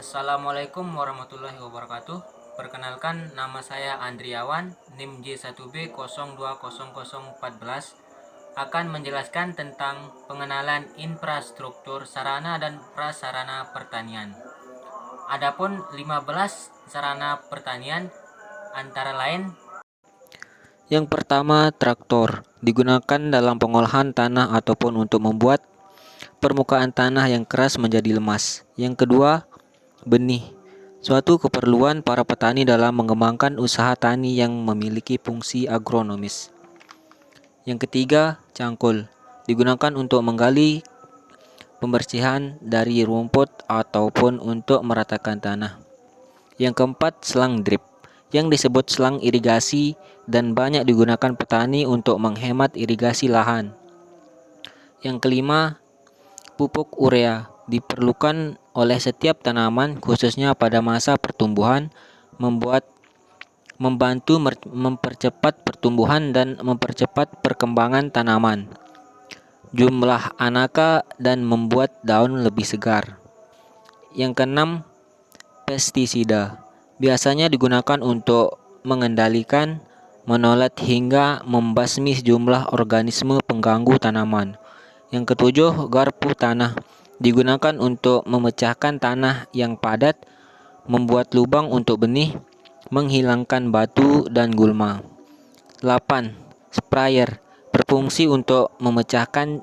Assalamualaikum warahmatullahi wabarakatuh. Perkenalkan, nama saya Andriawan, NIM J1B020014, akan menjelaskan tentang pengenalan infrastruktur sarana dan prasarana pertanian. Adapun 15 sarana pertanian antara lain: Yang pertama, traktor digunakan dalam pengolahan tanah ataupun untuk membuat permukaan tanah yang keras menjadi lemas. Yang kedua, benih, suatu keperluan para petani dalam mengembangkan usaha tani yang memiliki fungsi agronomis. Yang ketiga, cangkul, digunakan untuk menggali pembersihan dari rumput ataupun untuk meratakan tanah. Yang keempat, selang drip, yang disebut selang irigasi dan banyak digunakan petani untuk menghemat irigasi lahan. Yang kelima, pupuk urea, diperlukan oleh setiap tanaman khususnya pada masa pertumbuhan, membantu mempercepat pertumbuhan dan mempercepat perkembangan tanaman, jumlah anaka dan membuat daun lebih segar. Yang keenam, pestisida, biasanya digunakan untuk mengendalikan, menolet hingga membasmi sejumlah organisme pengganggu tanaman. Yang ketujuh, garpu tanah, digunakan untuk memecahkan tanah yang padat, membuat lubang untuk benih, menghilangkan batu dan gulma. 8. Sprayer, berfungsi untuk memecahkan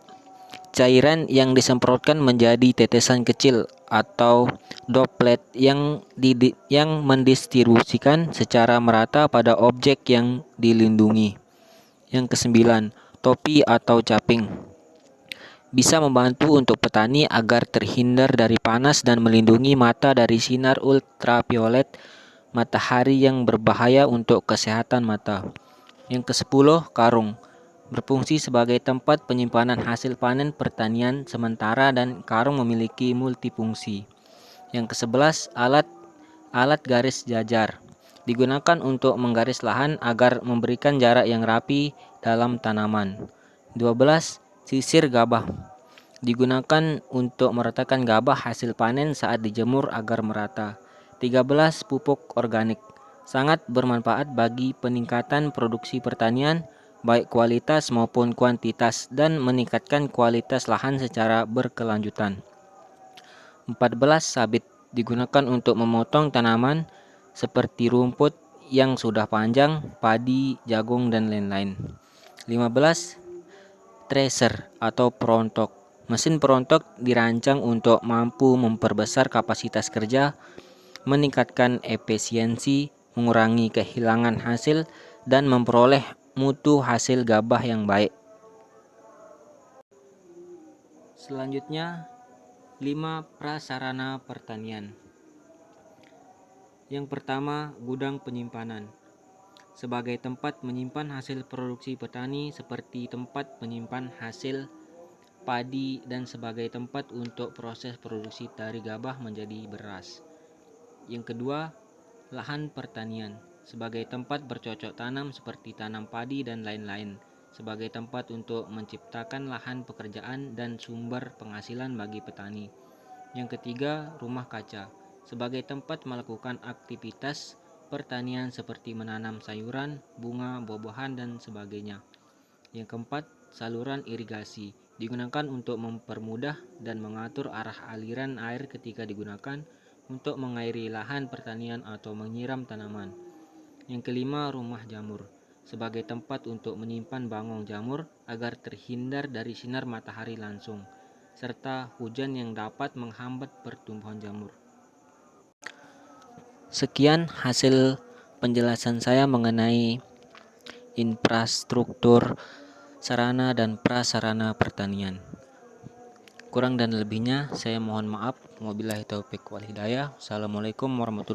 cairan yang disemprotkan menjadi tetesan kecil atau droplet yang mendistribusikan secara merata pada objek yang dilindungi. Yang kesembilan, topi atau caping, bisa membantu untuk petani agar terhindar dari panas dan melindungi mata dari sinar ultraviolet matahari yang berbahaya untuk kesehatan mata. Yang ke-10, karung, berfungsi sebagai tempat penyimpanan hasil panen pertanian sementara dan karung memiliki multifungsi. Yang ke-11, alat garis jajar, digunakan untuk menggaris lahan agar memberikan jarak yang rapi dalam tanaman. 12. Sisir gabah, digunakan untuk meratakan gabah hasil panen saat dijemur agar merata. 13. Pupuk organik, sangat bermanfaat bagi peningkatan produksi pertanian, baik kualitas maupun kuantitas, dan meningkatkan kualitas lahan secara berkelanjutan. 14. Sabit, digunakan untuk memotong tanaman seperti rumput yang sudah panjang, padi, jagung, dan lain-lain. 15. Thresher atau perontok, mesin perontok dirancang untuk mampu memperbesar kapasitas kerja, meningkatkan efisiensi, mengurangi kehilangan hasil, dan memperoleh mutu hasil gabah yang baik. Selanjutnya, 5 prasarana pertanian. Yang pertama, gudang penyimpanan, sebagai tempat menyimpan hasil produksi petani seperti tempat menyimpan hasil padi dan sebagai tempat untuk proses produksi dari gabah menjadi beras. Yang kedua, lahan pertanian, sebagai tempat bercocok tanam seperti tanam padi dan lain-lain, sebagai tempat untuk menciptakan lahan pekerjaan dan sumber penghasilan bagi petani. Yang ketiga, rumah kaca, sebagai tempat melakukan aktivitas pertanian seperti menanam sayuran, bunga, buah-buahan, dan sebagainya. Yang keempat, saluran irigasi, digunakan untuk mempermudah dan mengatur arah aliran air ketika digunakan untuk mengairi lahan pertanian atau menyiram tanaman. Yang kelima, rumah jamur, sebagai tempat untuk menyimpan bangong jamur agar terhindar dari sinar matahari langsung, serta hujan yang dapat menghambat pertumbuhan jamur. Sekian hasil penjelasan saya mengenai infrastruktur sarana dan prasarana pertanian. Kurang dan lebihnya saya mohon maaf. Wabillahi taufiq wal hidayah. Assalamualaikum warahmatullahi wabarakatuh.